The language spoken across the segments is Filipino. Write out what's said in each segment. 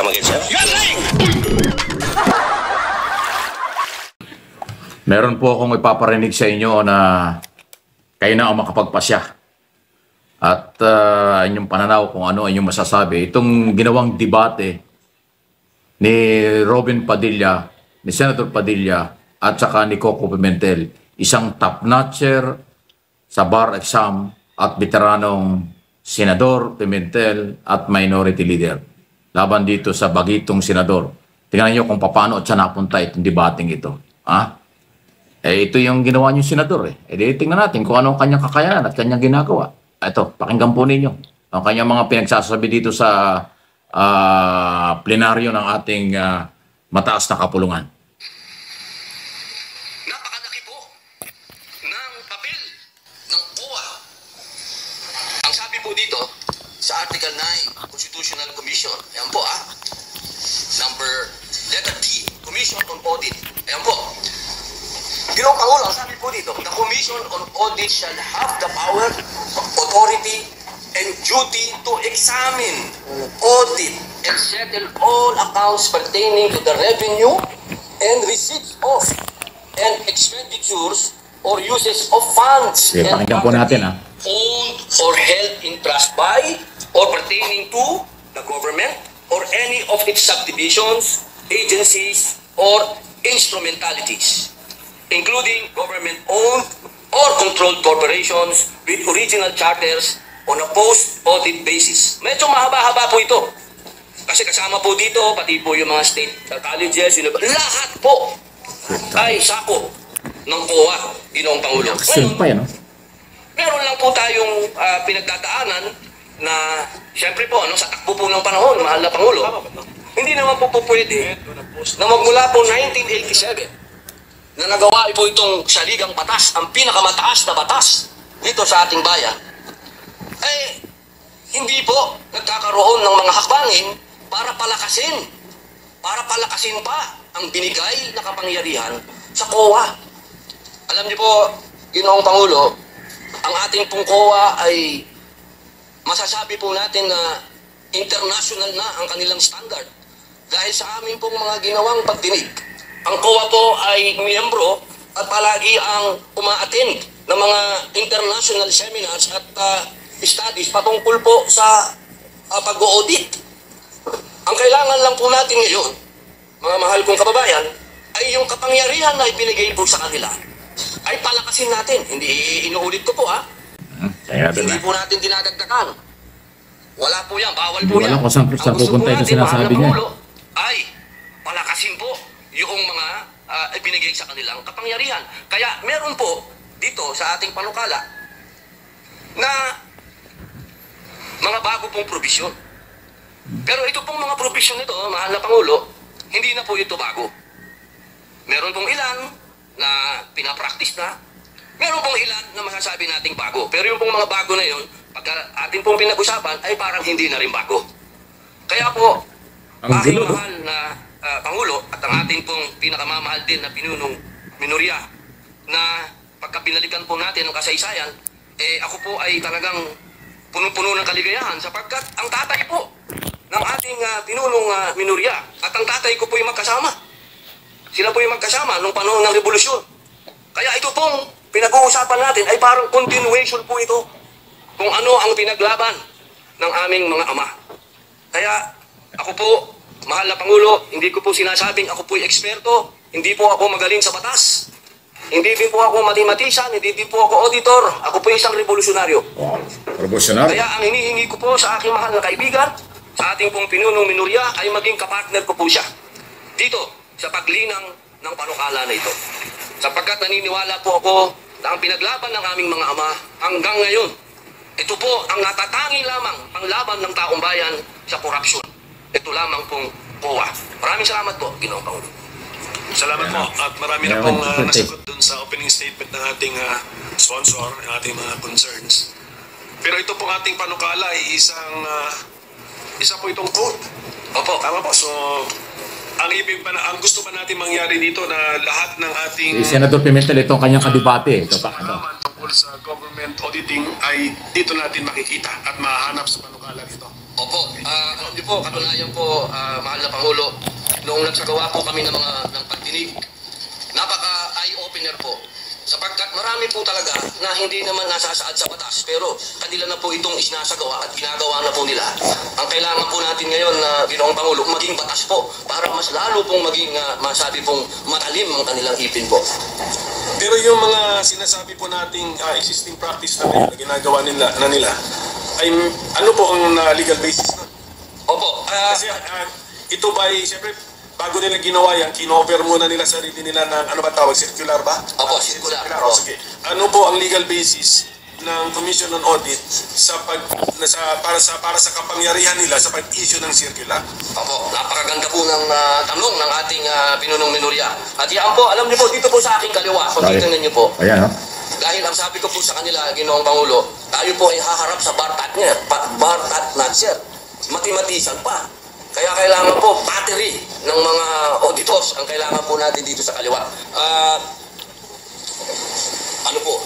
come again, sir? Meron po akong ipaparinig sa inyo na kayo na ang makapagpasya. At inyong pananaw kung ano inyong masasabi. Itong ginawang debate ni Robin Padilla, ni Senator Padilla, at saka ni Coco Pimentel, isang top-notcher sa bar exam at veteranong Senador Pimentel at Minority Leader. Laban dito sa bagitong senador. Tingnan niyo kung paano at saan napunta itong debating ito. Ito yung ginawa niyo senador tingnan natin kung ano ang kanyang kakayanan at kanyang ginagawa. Ito, pakinggan po ninyo ang kanyang mga pinagsasabi dito sa plenaryo ng ating mataas na kapulungan. Napakalaki po ng papel ng COA. Ang sabi po dito sa Article 9, Constitutional Commission. Ayan po Number letter D, Commission on Audit. Ayan po. Ginoong Pangulo, ang sabi po dito, the Commission on Audit shall have the power, authority, and duty to examine, audit, and settle all accounts pertaining to the revenue and receipts of and expenditures or uses of funds Sige, pakinggan po natin owned or held in trust by or pertaining to the government or any of its subdivisions, agencies, or instrumentalities, including government-owned or controlled corporations with original charters on a post-audit basis. Medyo mahaba-haba po ito. Kasi kasama po dito, pati po yung mga state colleges, lahat po ay sako ng COA, Ginoong Pangulo. Meron lang po tayong pinagdadaanan na, siyempre po, sa takbo po ng panahon, mahal na Pangulo, hindi naman po pwede na magmula po 1987 na nagawa po itong saligang batas, ang pinakamataas na batas dito sa ating bayan, hindi po nagkakaroon ng mga hakbangin para palakasin pa ang binigay na kapangyarihan sa COA. Alam niyo po, Ginoong Pangulo, ang ating pong COA ay masasabi po natin na international na ang kanilang standard. Dahil sa amin pong mga ginawang pagdinig, ang COA po ay miyembro at palagi ang uma-attend ng mga international seminars at studies patungkol po sa pag-audit. Ang kailangan lang po natin ngayon, mga mahal kong kababayan, ay yung kapangyarihan na ibinigay po sa kanila ay palakasin natin. Hindi inuulit ko po hindi po natin dinadagdagan. Wala po yan, bawal po yan. Wala ko saan pupunta ito sinasabi niya. Ay palakasin po yung mga ibinigay sa kanilang kapangyarihan. Kaya meron po dito sa ating panukala na mga bago pong probisyon. Pero ito pong mga probisyon nito, mahal na Pangulo, hindi na po ito bago. Meron pong ilan na pinapractice na, meron pong ilan na masasabi nating bago. Pero yung pong mga bago na yun, pagka ating pong pinag-usapan, ay parang hindi na rin bago. Kaya po, aking mahal na Pangulo at ang ating pong pinakamamahal din na pinunong minorya na pagka binalikan po natin ang kasaysayan, ako po ay talagang punong-puno ng kaligayahan sapagkat ang tatay po ng ating pinunong minorya at ang tatay ko po ay magkasama. Sila po ay magkasama nung panahon ng revolusyon. Kaya ito pong pinag-uusapan natin ay parang continuation po ito kung ano ang pinaglaban ng aming mga ama. Kaya ako po, mahal na Pangulo, hindi ko po sinasabing ako po ay eksperto, hindi po ako magaling sa batas, hindi din po ako matematisan, hindi din po ako auditor, ako po isang revolusyonaryo. Revolusyonaryo? Kaya ang hinihingi ko po sa aking mahal na kaibigan, sa ating pong pinunong minorya, ay maging kapartner ko po siya dito sa paglinang ng panukala na ito. Sapagkat naniniwala po ako na ang pinaglaban ng aming mga ama hanggang ngayon, ito po ang natatangi lamang panglaban ng taong bayan sa korupsyon. Ito lamang pong COA. Maraming salamat po, Ginoong Pangulo. Salamat po at marami na pong nasagot dun sa opening statement ng ating sponsor, ng ating mga concerns. Pero ito pong ating panukala ay isa po itong code. Opo. Tama po. So, ang gusto pa natin mangyari dito na lahat ng ating Senator Pimentel, itong kanyang kadebate. Ito pa, tungkol sa government auditing ay dito natin makikita at mahanap sa panukala nito. Opo. Opo, alam niyo po, katunayan po, mahal na Pangulo, noong nagsagawa po kami ng pagdinig, napaka-eye-opener po. Sapagkat marami po talaga na hindi naman nasasaad sa batas, pero kanila na po itong isinasagawa at ginagawa na po nila. Ang kailangan po natin ngayon na Ginoong Pangulo, maging batas po para mas lalo pong maging masabi pong matalim ang kanilang ipin po. Pero yung mga sinasabi po nating existing practice na ngayon na ginagawa nila, ay ano po ang legal basis na? Opo, Kasi ito ba ay, siyempre, bago nila ginawa yan, kinover muna nila sarili nila ng, ano ba tawag, circular ba? Opo, circular. O, sige. Ano po ang legal basis ng Commission on Audit para sa kapangyarihan nila sa pag-issue ng circular? Opo, napakaganda po ng tanong ng ating pinunong minorya. At yan po, alam niyo po, dito po sa aking kaliwa, kung titignan niyo po, Ayan, no? dahil ang sabi ko po sa kanila, Ginoong Pangulo, tayo po ay haharap sa Bartat-Natcher. Matematisan pa. Kaya kailangan po battery ng mga auditors ang kailangan po natin dito sa kaliwa. Ano po?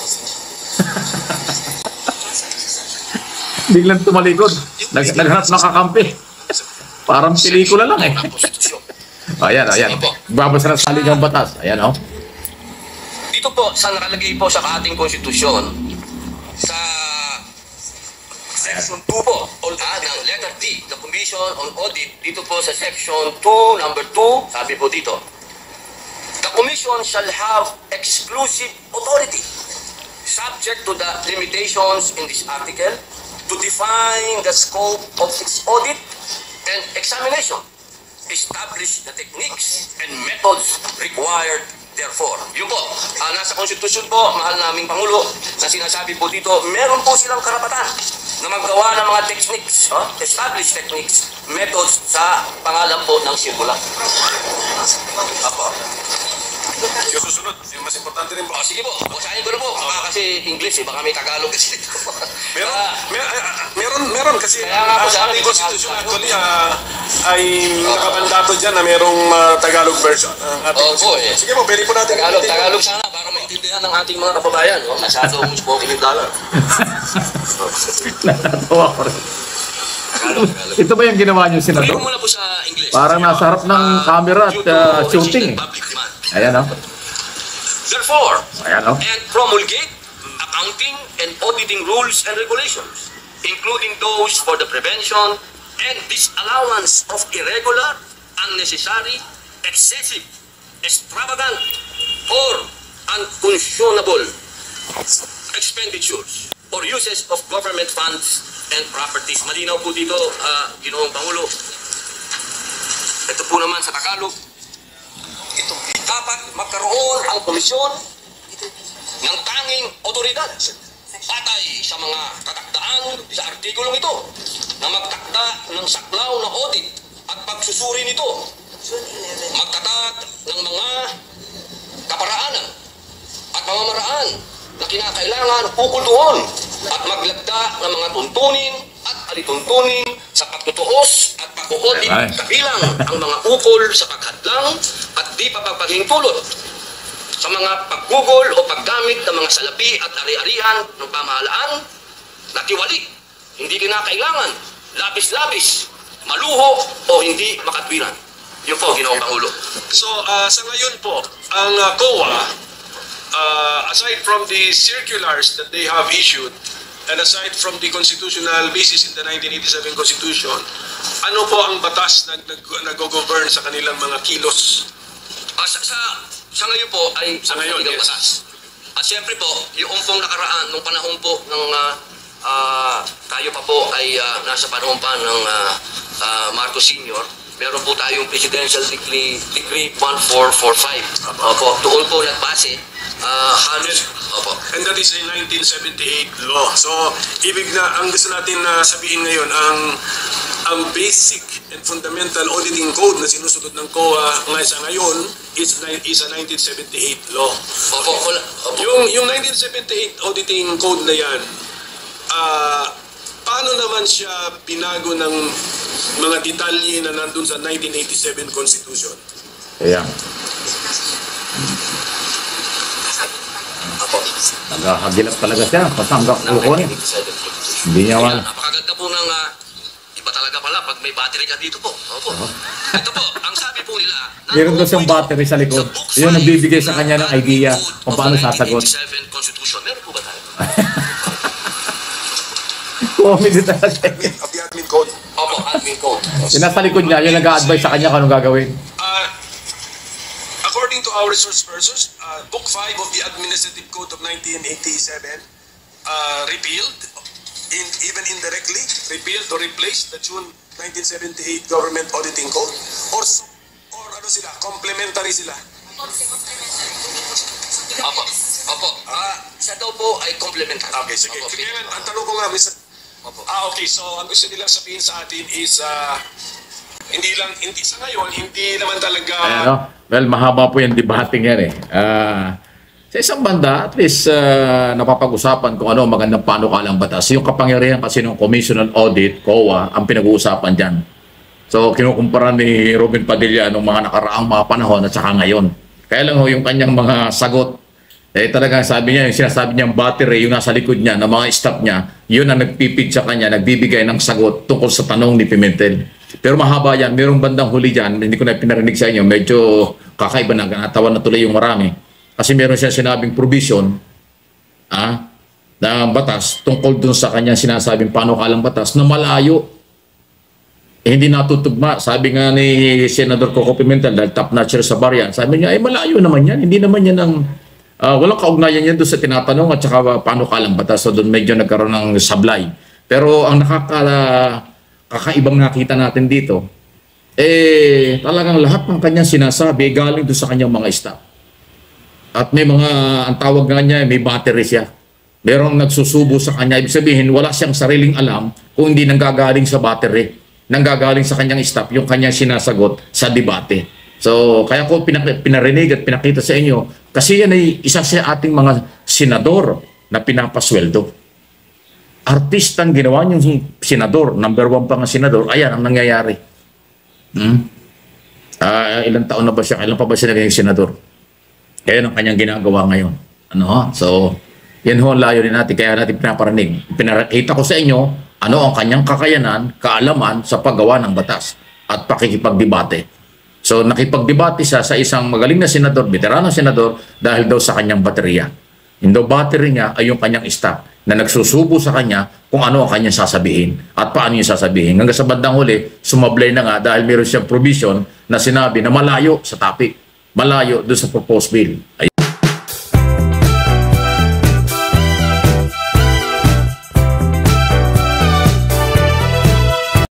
Biglang tumalikod. Naghanap ng kakampi. Parang pelikula lang eh. Ang konstitusyon. Ayan. Babasa na sa saligang batas. Ayan, oh. Dito po, sa nakalagay po sa ating konstitusyon, sa Section 2 po, ng letter D, the Commission on Audit, dito po sa Section 2, number 2, sabi po dito, the Commission shall have exclusive authority, subject to the limitations in this article, to define the scope of its audit and examination, establish the techniques and methods required therefore. Yun po, nasa konstitusyon po, mahal naming Pangulo, na sinasabi po dito, meron po silang karapatan na maggawa ng mga techniques, establish techniques, methods sa pangalan po ng circular. Apo. Yung susunod, yung mas importante rin po. Sige po, basahin ko na po. Baka kasi English baka may Tagalog kasi. Meron kasi Kaya nga po sa ating ating constitution actually ay nakamandato dyan na merong Tagalog version. Ang ating Opo, constitution. Sige po, pwede po natin. Tagalog sana para maintindihan ng ating mga kababayan. Masyado spoken in dollar. Natatawa ko rin. Tagalog. Ito ba yung ginawa niyo, Pwede Senador? muna po sa English. Parang nasa harap ng camera at Due to shooting. existing public demand. Ayan, oh. Therefore, Ayan, oh. and promulgate accounting and auditing rules and regulations, including those for the prevention and disallowance of irregular, unnecessary, excessive, extravagant, or unconscionable expenditures or uses of government funds and properties. Malinaw po dito, Ginoong Pangulo. Ito po naman sa Tagalog. Dapat magkaroon ang komisyon ng tanging otoridad patay sa mga katakdaan sa artikulong ito na magtakda ng saklaw na audit at pagsusuri nito, magtatat ng mga kaparaanan at pamamaraan na kinakailangan ukultuhon at maglagda ng mga tuntunin at alituntunin sa pagtutuos at pag-audit kabilang ang mga ukol sa paghadlang at di papagpahintulot sa mga paggugol o paggamit ng mga salapi at ari-arian ng pamahalaan na tiwali, hindi kinakailangan, labis-labis, maluho o hindi makatwiran. Yun po, Ginoong Pangulo. So, sa ngayon po, ang COA, aside from the circulars that they have issued, and aside from the constitutional basis in the 1987 Constitution, ano po ang batas na nag-govern sa kanilang mga kilos? Sa ngayon po ay Sa ngayon, ang yes. batas. At siyempre po, yung pong nakaraan, nung panahon po ng tayo pa po ay nasa panahon pa ng Marcos Sr., meron po tayong Presidential Decree 1445. Opo, doon po nagbase, opo. And that is a 1978 law. So, ibig na, ang gusto natin na sabihin ngayon, ang basic and fundamental auditing code na sinusunod ng COA ngayon is a 1978 law. Opo, opo. Yung 1978 auditing code na yan, paano naman siya binago ng mga detalye na nandun sa 1987 Constitution? Ayan. Opo. Nagkakagilat talaga siya. Pasanggap ko ko niya. Hindi niya wala. Napakaganda po ng Iba talaga pala pag may battery ka dito po. Opo. Ito po, ang sabi po nila, Meron daw siyang battery sa likod. Yun ang nagbibigay sa kanya ng idea kung paano sasagot. 1987 Constitution. Meron po ba tayo? Comedy talaga. Of the admin code. Opo, admin code. Yung nasa likod niya, yung nag-a-advise sa kanya kung anong gagawin. According to our resource persons, Book 5 of the Administrative Code of 1987 repealed, even indirectly, repealed or replaced the June 1978 Government Auditing Code, or ano sila, complementary sila. Opo. Opo. Siya daw po ay complementary. Okay, sige. Opo, Kaya ang tanong ko nga, Mr. Opo. Okay, so ang gusto nilang sabihin sa atin is, hindi sa ngayon, hindi naman talaga... Ano? Well, mahaba po yung debating yan eh. Sa isang banda, at least napapag-usapan kung ano ang magandang panukalang batas. Yung kapangyarihan kasi ng Commission on Audit, COA, ang pinag-uusapan dyan. So, kinukumpara ni Robin Padilla nung mga nakaraang mga panahon at saka ngayon. Kaya lang ho, yung kanyang mga sagot, talagang sabi niya, yung sinasabi niyang battery, yung nasa likod niya, ng mga staff niya, yun ang nagpipid sa kanya, nagbibigay ng sagot tungkol sa tanong ni Pimentel. Pero mahaba yan, mayroong bandang huli dyan, hindi ko na pinarinig sa inyo, medyo kakaiba na, natawan na tuloy yung marami. Kasi meron siya sinabing provision na batas tungkol dun sa kanya sinasabing panukalang batas na malayo. Hindi natutugma. Sabi nga ni Senador Coco Pimentel, dahil top notcher sa Barian, sabi niya, malayo naman yan. Hindi naman yan ang... walang kaugnayan yan doon sa tinatanong at saka panukalang batas. So doon medyo nagkaroon ng sablay. Pero ang kakaibang nakita natin dito, talagang lahat ng kanyang sinasabi galing doon sa kanyang mga staff. At may mga, ang tawag nga niya, may battery siya. Merong nagsusubo sa kanya. Ibig sabihin, wala siyang sariling alam kung hindi nanggagaling sa battery. Nanggagaling sa kanyang staff, yung kanyang sinasagot sa debate. So, kaya ko pinarinig at pinakita sa inyo, kasi yan ay isa sa ating mga senador na pinapasweldo. Artistang ginawa niyong senador, number 1 pa nga senador, ayan ang nangyayari. Ilang taon na ba siya? Ilan pa ba siya naging senador? Kaya ang kanyang ginagawa ngayon. So, yan ho ang layunin natin. Kaya natin pinaparinig. Pinakita ko sa inyo ano ang kanyang kakayanan, kaalaman sa paggawa ng batas at pakikipagdebate. So, nakipagdebate siya sa isang magaling na senador, veteranong senador, dahil daw sa kanyang baterya. Yung daw battery niya ay yung kanyang staff na nagsusubo sa kanya kung ano ang kanyang sasabihin at paano yung sasabihin. Hanggang sa bandang huli, sumablay na nga dahil meron siyang provision na sinabi na malayo sa topic. Malayo doon sa proposed bill.